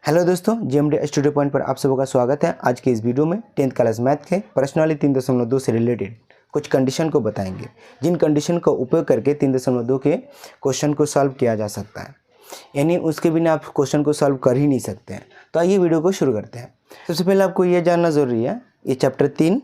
Hello दोस्तों, GMD studio point पर आप सबों का स्वागत है। आज के इस वीडियो में 10th क्लास मैथ के प्रश्नावली 3.2 से रिलेटेड कुछ कंडीशन को बताएंगे, जिन कंडीशन का उपयोग करके 3.2 के क्वेश्चन को सॉल्व किया जा सकता है। यानी उसके बिना आप क्वेश्चन को सॉल्व कर ही नहीं सकते हैं। तो आइए वीडियो को शुरू करते हैं। सबसे पहले आपको ये जानना ज़रूरी है, ये चैप्टर 3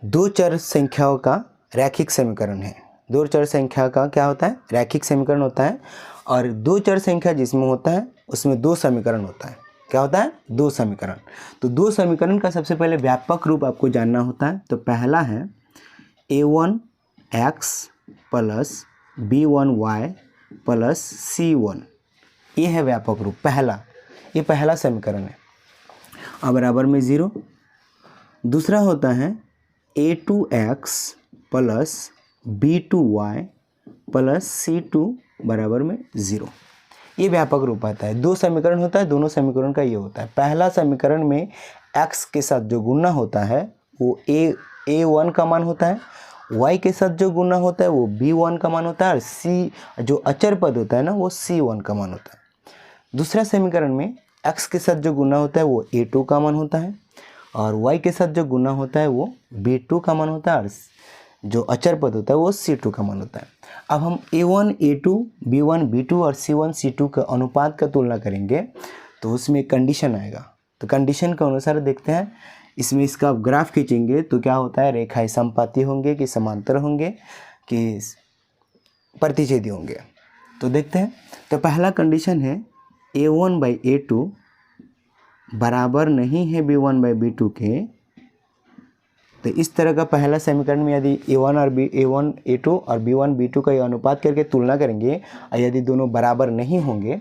दो चर संख्याओं का रैखिक समीकरण है। दो चर संख्या का क्या होता है? रैखिक समीकरण होता है। और दो चर संख्या जिसमें होता है उसमें दो समीकरण होता है। क्या होता है? दो समीकरण। तो दो समीकरण का सबसे पहले व्यापक रूप आपको जानना होता है। तो पहला है a1x plus b1y plus c1, ये है व्यापक रूप पहला। ये पहला समीकरण है और बराबर में 0। दूसरा होता है a2x plus b2y plus c2 बराबर में 0। ये व्यापक रूप आता है। दो समीकरण होता है, दोनों समीकरण का ये होता है। पहला समीकरण में x के साथ जो गुणा होता है वो a1 का मान होता है, y के साथ जो गुणा होता है वो b1 का मान होता है, और c जो अचर पद होता है ना वो c1 का मान होता है। दूसरा समीकरण में x के साथ जो गुणा होता है वो a2 का मान होता है, और y के साथ जो गुणा होता है वो b2 का मान होता है, और जो अचर पद होता है वो c2 का मान होता है। अब हम a1, a2, b1, b2 और c1, c2 का अनुपात का तुलना करेंगे तो उसमें कंडीशन आएगा। तो कंडीशन के अनुसार देखते हैं, इसमें इसका आप ग्राफ खींचेंगे तो क्या होता है? रेखाएं समपाती होंगे कि समांतर होंगे कि प्रतिच्छेदी होंगे। तो देखते हैं। तो पहला कंडीशन है a1/a2 बराबर नहीं है b1/b2 के। तो इस तरह का पहला समीकरण में यदि a1, a2 और b1, b2 का अनुपात करके तुलना करेंगे और यदि दोनों बराबर नहीं होंगे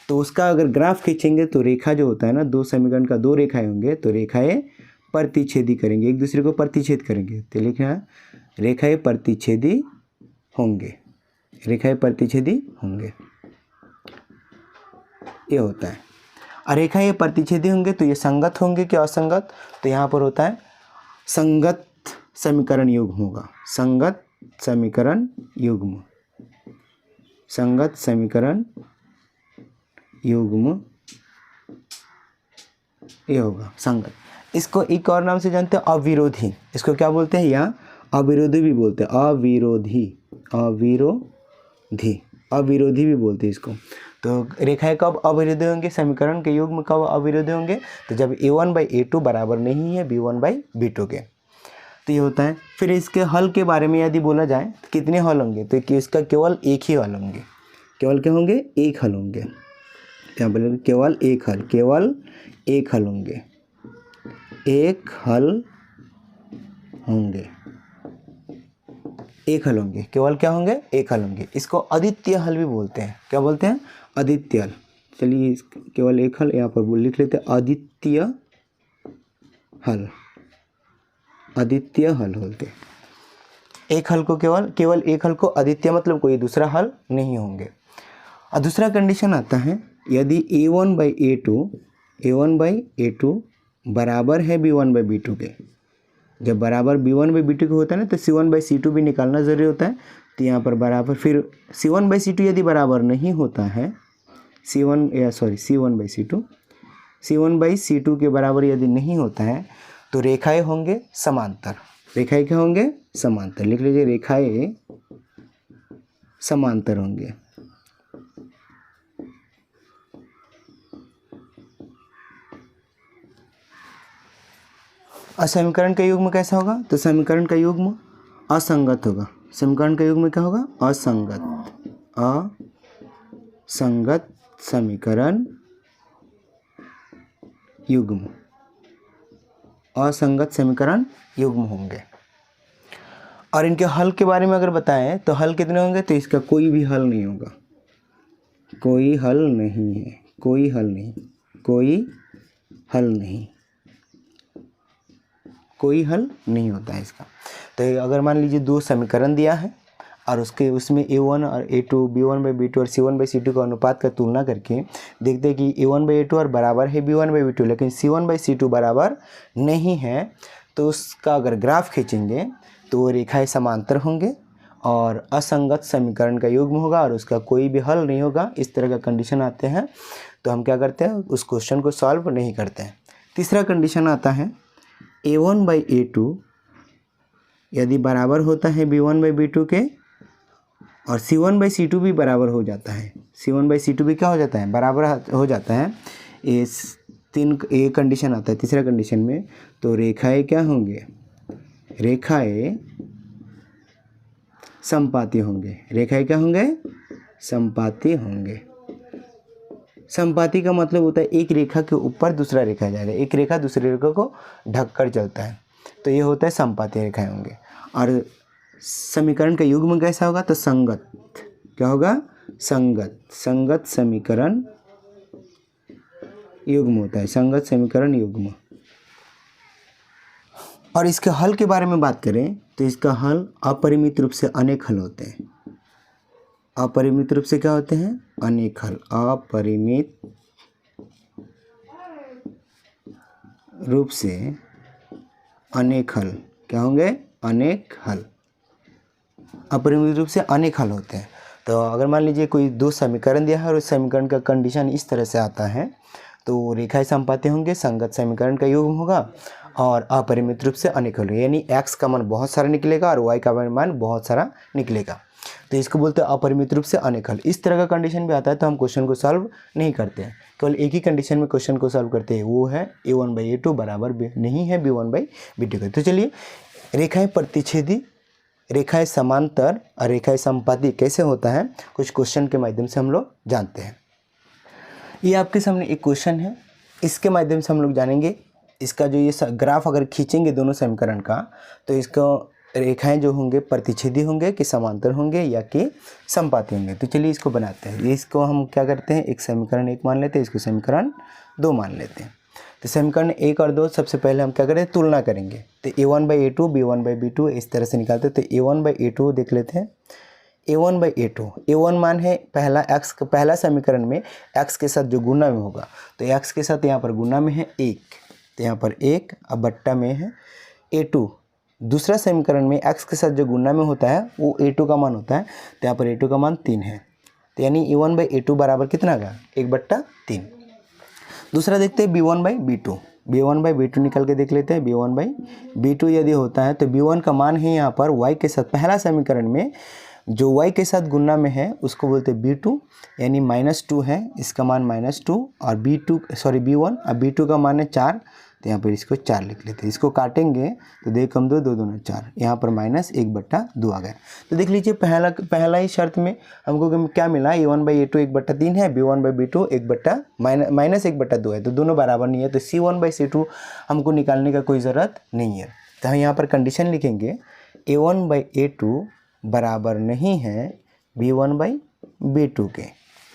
तो उसका अगर ग्राफ खींचेंगे तो रेखा जो होता है ना, दो समीकरण का दो रेखाएं होंगे तो रेखाएं प्रतिच्छेदी करेंगे, एक दूसरे को प्रतिच्छेद करेंगे। तो लिखना रेखाएं प्रतिच्छेदी होंगे, रेखाएं प्रतिच्छेदी होंगे, ये होता है। और रेखाएं प्रतिच्छेदी होंगे तो ये संगत होंगे कि असंगत? तो यहाँ पर होता है संगत समीकरण युग्म होगा। संगत समीकरण युग्म, संगत समीकरण युग्म ये होगा संगत। इसको एक और नाम से जानते हैं अविरोधी। इसको क्या बोलते हैं? यहाँ अविरोधी भी बोलते हैं, अविरोधी, अविरोधी, अविरोधी भी बोलते हैं इसको। तो रेखाएं कब अविरोधी होंगे? समीकरण के युग्म कब अविरोधी होंगे? तो जब a1/a2 बराबर नहीं है b1/b2 के। तो ये होता है। फिर इसके हल के बारे में यदि बोला जाए तो कितने हल होंगे? तो कि इसका केवल एक ही हल होंगे। केवल क्या होंगे? एक हल होंगे। क्या बोलेंगे? केवल एक हल, केवल एक हल होंगे, एक हल होंगे, एक हल होंगे। केवल क्या होंगे? एक हल होंगे। इसको अद्वितीय हल भी बोलते हैं। क्या बोलते हैं? अद्वितीय हल। चलिए केवल एक हल यहाँ पर लिख लेते हैं, अद्वितीय हल, अद्वितीय हल बोलते हैं। एक हल को केवल एक हल को अद्वितीय मतलब कोई दूसरा हल नहीं होंगे। और दूसरा कंडीशन आता है यदि a1/a2 बराबर है b1/b2 के। जब बराबर b1/b2 के होता है ना तो c1/c2 भी निकालना ज़रूरी होता है। तो यहाँ पर बराबर, फिर c1/c2 यदि बराबर नहीं होता है, c1/c2 के बराबर यदि नहीं होता है तो रेखाएं होंगे समांतर। रेखाएं क्या होंगे? समांतर। लिख लीजिए, रेखाएं समांतर होंगे। और समीकरण का युग्म कैसा होगा? तो समीकरण का युग्म असंगत होगा। समीकरण का युग्म क्या होगा? असंगत, असंगत समीकरण युग्म, असंगत समीकरण युग्म होंगे। और इनके हल के बारे में अगर बताएं तो हल कितने होंगे? तो इसका कोई भी हल नहीं होगा, कोई हल नहीं है, कोई हल नहीं, कोई हल नहीं, कोई हल नहीं होता है इसका। तो अगर मान लीजिए दो समीकरण दिया है और उसमें a1 और a2, b1/b2 और c1/c2 का अनुपात का तुलना करके देखते हैं कि a1/a2 और बराबर है b1/b2 लेकिन c1/c2 बराबर नहीं है, तो उसका अगर ग्राफ खींचेंगे तो वो रेखाएं समांतर होंगे और असंगत समीकरण का युग्म होगा और उसका कोई भी हल नहीं होगा। इस तरह का कंडीशन आते हैं। तो हम क्या करते हैं, उस क्वेश्चन को सॉल्व नहीं करते हैं। तीसरा कंडीशन आता है a1/a2 यदि बराबर होता है b1/b2 के और c1/c2 भी बराबर हो जाता है, c1/c2 भी क्या हो जाता है, बराबर हो जाता है। ये कंडीशन आता है तीसरा कंडीशन में, तो रेखाएं क्या होंगे, रेखाएं समपाती होंगे। रेखाएं क्या होंगे, समपाती होंगे। समपाती का मतलब होता है एक रेखा के ऊपर दूसरा रेखा जाएगा, एक रेखा दूसरी रेखा को ढककर चलता है, तो ये होता है समपाती रेखाएं होंगे। और समीकरण का युग्म कैसा होगा, तो संगत, क्या होगा, संगत समीकरण युग्म होता है, संगत समीकरण युग्म। और इसके हल के बारे में बात करें तो इसका हल अपरिमित रूप से अनेक हल होते हैं। अपरिमित रूप से क्या होते हैं, अनेक हल। अपरिमित रूप से अनेक हल क्या होंगे, अनेक हल। अपरिमित रूप से अनेक हल होते हैं। तो अगर मान लीजिए कोई दो समीकरण दिया है और उस समीकरण का कंडीशन इस तरह से आता है, तो रेखाएं समपाती होंगे, संगत समीकरण का युग्म होगा और अपरिमित रूप से अनेक हल, यानी x का मान बहुत सारा निकलेगा और y का मान बहुत सारा निकलेगा, तो इसको बोलते हैं अपरिमित रूप से अनेक हल। इस तरह का कंडीशन भी आता है तो हम क्वेश्चन को सॉल्व नहीं करते हैं, केवल एक ही कंडीशन में क्वेश्चन को सॉल्व करते हैं, वो है a1/a2 बराबर नहीं है b1/b2 के। तो चलिए, रेखाएं प्रतिच्छेदी, रेखाएं समांतर और रेखाएं समपाती कैसे होता है, कुछ क्वेश्चन के माध्यम से हम लोग जानते हैं। ये आपके सामने एक क्वेश्चन है, इसके माध्यम से हम लोग जानेंगे इसका जो ये ग्राफ अगर खींचेंगे दोनों समीकरण का, तो इसको रेखाएं जो होंगे प्रतिच्छेदी होंगे कि समांतर होंगे या कि समपाती होंगे। तो चलिए इसको बनाते हैं। इसको हम क्या करते हैं, एक समीकरण 1 मान लेते हैं, इसको समीकरण 2 मान लेते हैं। तो समीकरण 1 और 2 सबसे पहले हम क्या करें, तुलना करेंगे। तो a1/a2 b1/b2 इस तरह से निकालते हैं। तो a1/a2 देख लेते हैं। a1/a2, a1 मान है पहला x, पहला समीकरण में x के साथ जो गुना में होगा, तो x के साथ यहाँ पर गुना में है 1, तो यहाँ पर 1, अब बट्टा में है a2। दूसरा समीकरण में x के साथ जो गुना में होता है वो a2 का मान होता है, तो यहाँ पर a2 का मान 3 है, तो यानी a1/a2 बराबर कितना का, 1/3। दूसरा देखते हैं b1/b2। b1/b2 निकल के देख लेते हैं। b1/b2 यदि होता है तो b1 का मान है यहाँ पर y के साथ, पहला समीकरण में जो y के साथ गुना में है उसको बोलते हैं b2, यानी -2 है, इसका मान -2 और b1 अब b2 का मान है 4, तो यहाँ पर इसको 4 लिख लेते हैं। इसको काटेंगे तो 2 कम 2 2 दूना 4, यहाँ पर -1/2 आ गया। तो देख लीजिए पहला ही शर्त में हमको क्या मिला, a1/a2 1/3 है, b1/b2 -1/2 है, तो दोनों बराबर नहीं है, तो c1/c2 हमको निकालने का कोई ज़रूरत नहीं है। तो हम यहाँ पर कंडीशन लिखेंगे a1/a2 बराबर नहीं है b1/b2 के।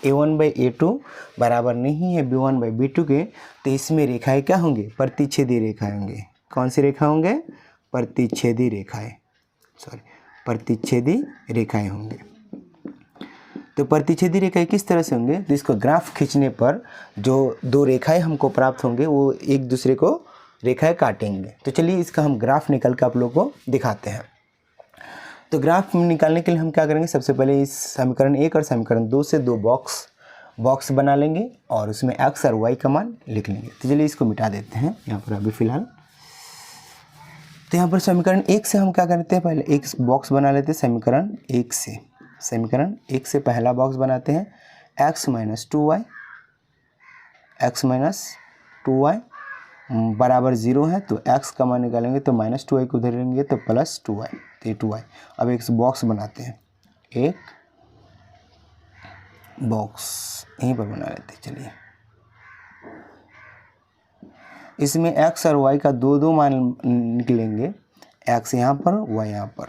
a1/a2 बराबर नहीं है b1/b2 के, तो इसमें रेखाएं क्या होंगे, प्रतिच्छेदी रेखाएं होंगे। कौन सी रेखा होंगे, प्रतिच्छेदी रेखाएं, प्रतिच्छेदी रेखाएं होंगे। तो प्रतिच्छेदी रेखाएं किस तरह से होंगे, तो इसको ग्राफ खींचने पर जो दो रेखाएं हमको प्राप्त होंगे वो एक दूसरे को रेखाएं काटेंगे। तो चलिए इसका हम ग्राफ निकल के आप लोगों को दिखाते हैं। तो ग्राफ निकालने के लिए हम क्या करेंगे, सबसे पहले इस समीकरण 1 और समीकरण 2 से 2 बॉक्स बना लेंगे और उसमें x और y का मान लिख लेंगे। तो चलिए इसको मिटा देते हैं यहाँ पर अभी फ़िलहाल। तो यहाँ पर समीकरण 1 से हम क्या करते हैं, पहले एक बॉक्स बना लेते हैं समीकरण 1 से। समीकरण 1 से पहला बॉक्स बनाते हैं, x - 2y बराबर 0 है, तो x का मान निकालेंगे तो -2y को उधर लेंगे तो +2y, तो 2y। अब एक बॉक्स बनाते हैं, एक बॉक्स यहीं पर बना लेते हैं। चलिए इसमें x और y का दो मान निकलेंगे, x यहाँ पर y यहाँ पर।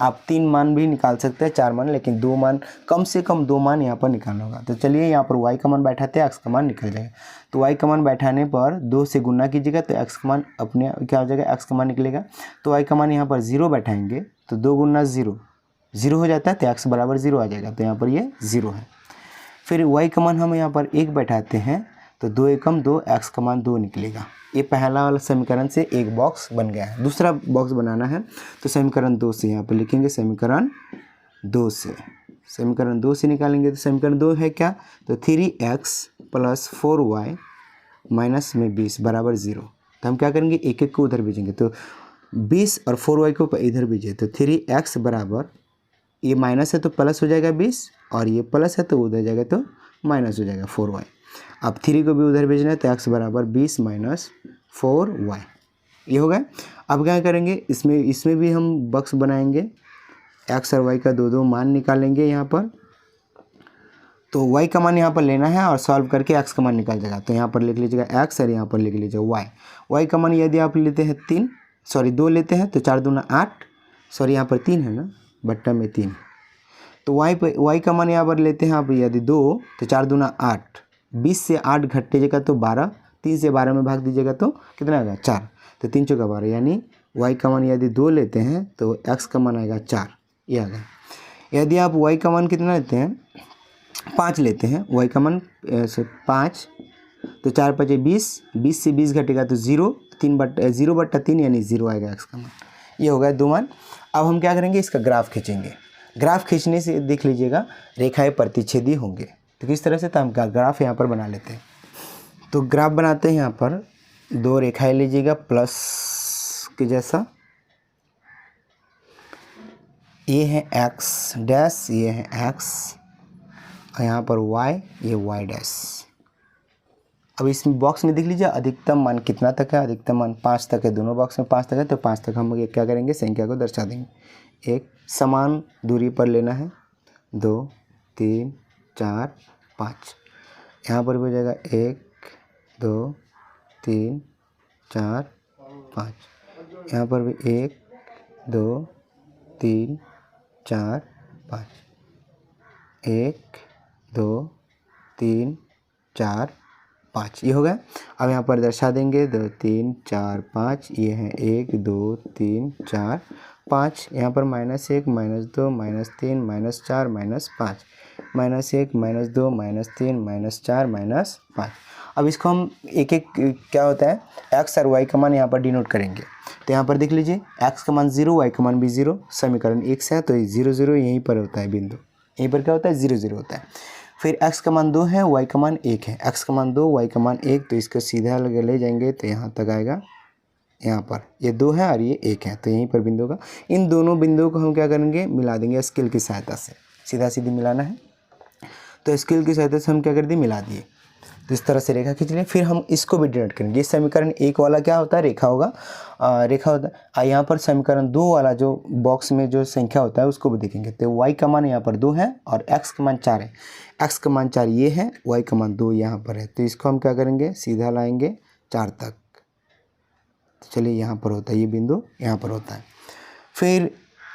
आप 3 मान भी निकाल सकते हैं, 4 मान, लेकिन 2 मान, कम से कम 2 मान यहाँ पर निकालना होगा। तो चलिए यहाँ पर y का मान बैठाते हैं, x का मान निकल जाएगा। तो y का मान बैठाने पर 2 से गुना कीजिएगा तो x का मान अपने क्या हो जाएगा, x का मान निकलेगा। तो y का मान यहाँ पर 0 बैठाएंगे तो 2 गुना 0 हो जाता है, तो x बराबर 0 आ जाएगा, तो यहाँ पर ये 0 है। फिर y का मान हम यहाँ पर 1 बैठाते हैं तो 2 एकम 2, x का मान 2 निकलेगा। ये पहला वाला समीकरण से एक बॉक्स बन गया है। दूसरा बॉक्स बनाना है तो समीकरण 2 से यहाँ पर लिखेंगे, समीकरण 2 से निकालेंगे। तो समीकरण 2 है क्या, तो 3x प्लस 4y माइनस में 20 बराबर 0। तो हम क्या करेंगे, एक एक को उधर भेजेंगे। तो 20 और 4y को इधर भेजे तो 3x बराबर, ये माइनस है तो प्लस हो जाएगा 20, और ये प्लस है तो उधर जाएगा तो माइनस हो जाएगा 4y। अब 3 को भी उधर भेजना है तो x बराबर 20 माइनस 4y, ये हो गया। अब क्या करेंगे, इसमें भी हम बॉक्स बनाएंगे, x और y का दो मान निकालेंगे यहाँ पर। तो y का मान यहाँ पर लेना है और सॉल्व करके x का मान निकल जाएगा। तो यहाँ पर लिख लीजिएगा x और यहाँ पर लिख लीजिएगा y का मान यदि आप लेते हैं 2 लेते हैं तो 4 दूना 8, यहाँ पर 3 है ना, बट्टा में 3। तो y का मान यहाँ पर लेते हैं आप यदि 2 तो 4 दूना 8, 20 से 8 घटेगा तो 12, 3 से 12 में भाग दीजिएगा तो कितना आएगा 4, तो 3 चौका 12, यानी y का मान यदि 2 लेते हैं तो x का मान आएगा 4, ये आ गया। यदि आप y का मान कितना लेते हैं, 5 लेते हैं, y का मान 5, तो 4 5 20, 20 से 20 घटेगा तो 0, 0/3 यानी 0 आएगा x का मान। ये हो गया 2 मान। अब हम क्या करेंगे, इसका ग्राफ खींचेंगे। ग्राफ खींचने से देख लीजिएगा रेखाएं प्रतिच्छेदी होंगे। तो किस तरह से, तो हम ग्राफ यहाँ पर बना लेते हैं। तो ग्राफ बनाते हैं, यहाँ पर 2 रेखाएं लीजिएगा प्लस के जैसा, ये है x डैश, ये है x, और यहाँ पर y, ये y डैश। अब इसमें बॉक्स में देख लीजिए अधिकतम मान कितना तक है, अधिकतम मान 5 तक है, दोनों बॉक्स में 5 तक है। तो 5 तक हम ये क्या करेंगे, संख्या को दर्शा देंगे। एक समान दूरी पर लेना है, 2 3 4 5, यहाँ पर भी हो जाएगा 1 2 3 4 5, यहाँ पर भी 1 2 3 4 5, 1 2 3 4 5, ये हो गया। अब यहाँ पर दर्शा देंगे 2 3 4 5, ये है 1 2 3 4 5, यहाँ पर -1 -2 -3 -4 -5, -1 -2 -3 -4 -5। अब इसको हम एक एक क्या होता है, x और y का मान यहाँ पर डिनोट करेंगे। तो यहाँ पर देख लीजिए x का मान 0, y का मान भी 0, समीकरण 1 से है तो 0 0 यहीं पर होता है बिंदु, यहीं पर क्या होता है 0 0 होता है। फिर x का मान 2 है, y का मान 1 है, x का मान 2 y का मान 1, तो इसको सीधा ले जाएंगे तो यहाँ तक आएगा। यहाँ पर ये 2 है और ये 1 है, तो यहीं पर बिंदु का, इन दोनों बिंदुओं को हम क्या करेंगे, मिला देंगे स्केल की सहायता से। सीधा सीधी मिलाना है तो स्केल की सहायता से हम क्या कर दिए, मिला दिए। तो इस तरह से रेखा खींच लें। फिर हम इसको भी डिनोट करेंगे। ये समीकरण 1 वाला क्या होता है, रेखा होगा, रेखा होता है। यहाँ पर समीकरण 2 वाला जो बॉक्स में जो संख्या होता है उसको भी देखेंगे। तो y का मान यहाँ पर 2 है और x का मान 4 है। x का मान 4 ये है, y का मान 2 यहाँ पर है। तो इसको हम क्या करेंगे, सीधा लाएंगे 4 तक। तो चलिए यहाँ पर होता है, ये बिंदु यहाँ पर होता है। फिर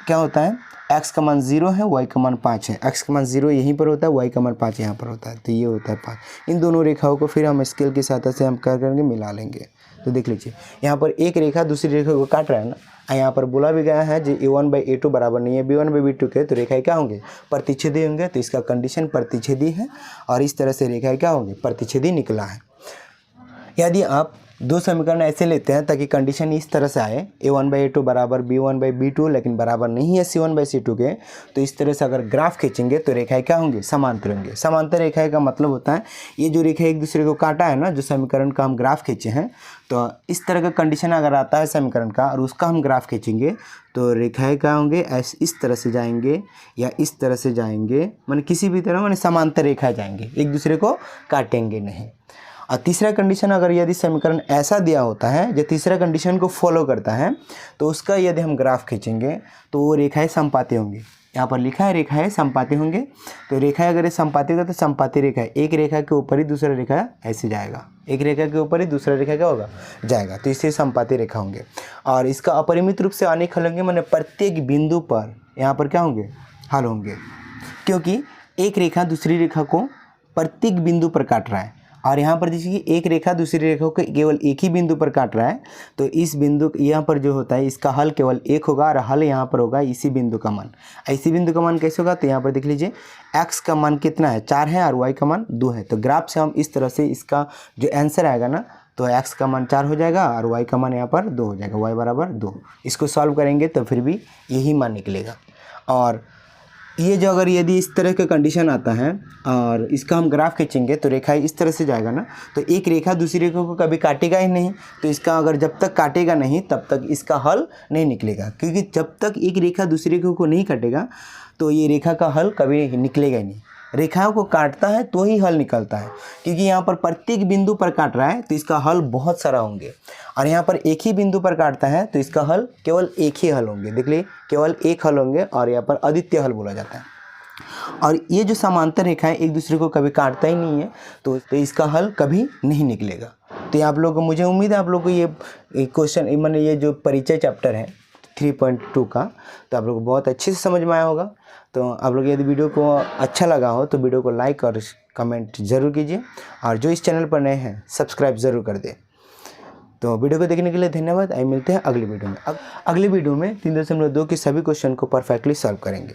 क्या होता है, x का मान 0 है, y का मान 5 है। x का मान 0 यहीं पर होता है, y का मान 5 यहाँ पर होता है, तो ये होता है 5। इन दोनों रेखाओं को फिर हम स्केल की सहायता से हम क्या करेंगे, मिला लेंगे। तो देख लीजिए यहाँ पर एक रेखा दूसरी रेखा को काट रहा है ना। यहाँ पर बोला भी गया है जो a1/a2 बराबर नहीं है b1/b2 के, तो रेखाएं क्या होंगे, प्रतिच्छेदी होंगे। तो इसका कंडीशन प्रतिच्छेदी है और इस तरह से रेखाएं क्या होंगे, प्रतिच्छेदी निकला है। यदि आप 2 समीकरण ऐसे लेते हैं ताकि कंडीशन इस तरह से आए, a1/a2 बराबर b1/b2 लेकिन बराबर नहीं है c1/c2 के, तो इस तरह से अगर ग्राफ खींचेंगे तो रेखाएं क्या होंगे, समांतर होंगे। समांतर रेखाएं का मतलब होता है ये जो रेखा एक दूसरे को काटा है ना, जो समीकरण का हम ग्राफ खींचे हैं, तो इस तरह का कंडीशन अगर आता है समीकरण का और उसका हम ग्राफ खींचेंगे तो रेखाएं क्या होंगे, इस तरह से जाएंगे या इस तरह से जाएंगे, माने किसी भी तरह माने समांतर रेखाएं जाएंगे, एक दूसरे को काटेंगे नहीं। और तीसरा कंडीशन, अगर यदि समीकरण ऐसा दिया होता है जो तीसरा कंडीशन को फॉलो करता है, तो उसका यदि हम ग्राफ खींचेंगे तो वो रेखाएं समपाती होंगी। यहाँ पर लिखा है रेखाएं समपाती होंगे। तो रेखाएं अगर ये समपाती होगा तो समपाती रेखा, एक रेखा के ऊपर ही दूसरा रेखा ऐसे जाएगा, एक रेखा के ऊपर ही दूसरा रेखा क्या होगा, जाएगा, तो इससे समपाती रेखा होंगे। और इसका अपरिमित रूप से अनेक हल होंगे, मैंने प्रत्येक बिंदु पर यहाँ पर क्या होंगे, हल होंगे, क्योंकि एक रेखा दूसरी रेखा को प्रत्येक बिंदु पर काट रहा है। और यहाँ पर देखिए एक रेखा दूसरी रेखा को केवल एक ही बिंदु पर काट रहा है, तो इस बिंदु यहाँ पर जो होता है इसका हल केवल 1 होगा और हल यहाँ पर होगा इसी बिंदु का मान। इसी बिंदु का मान कैसे होगा, तो यहाँ पर देख लीजिए x का मान कितना है, 4 है और y का मान 2 है। तो ग्राफ से हम इस तरह से इसका जो आंसर आएगा ना, तो x का मान 4 हो जाएगा और y का मान यहाँ पर 2 हो जाएगा, y बराबर 2। इसको सॉल्व करेंगे तो फिर भी यही मान निकलेगा। और ये जो अगर यदि इस तरह का कंडीशन आता है और इसका हम ग्राफ खींचेंगे तो रेखा इस तरह से जाएगा ना, तो एक रेखा दूसरी रेखा को कभी काटेगा ही नहीं। तो इसका अगर जब तक काटेगा नहीं तब तक इसका हल नहीं निकलेगा, क्योंकि जब तक एक रेखा दूसरी रेखा को नहीं काटेगा तो ये रेखा का हल कभी निकलेगा ही नहीं। रेखाओं को काटता है तो ही हल निकलता है, क्योंकि यहाँ पर प्रत्येक बिंदु पर काट रहा है तो इसका हल बहुत सारा होंगे, और यहाँ पर एक ही बिंदु पर काटता है तो इसका हल केवल एक ही हल होंगे। देख लीजिए केवल एक हल होंगे, और यहाँ पर अद्वितीय हल बोला जाता है। और ये जो समांतर रेखाएं एक दूसरे को कभी काटता ही नहीं है तो इसका हल कभी नहीं निकलेगा। तो ये आप लोग को, मुझे उम्मीद है आप लोग को ये क्वेश्चन मैंने ये जो परिचय चैप्टर है 3.2 का, तो आप लोग को बहुत अच्छे से समझ में आया होगा। तो आप लोग यदि वीडियो को अच्छा लगा हो तो वीडियो को लाइक और कमेंट ज़रूर कीजिए, और जो इस चैनल पर नए हैं सब्सक्राइब ज़रूर कर दें। तो वीडियो को देखने के लिए धन्यवाद। मिलते हैं अगली वीडियो में। अगली वीडियो में 3.2 के सभी क्वेश्चन को परफेक्टली सॉल्व करेंगे।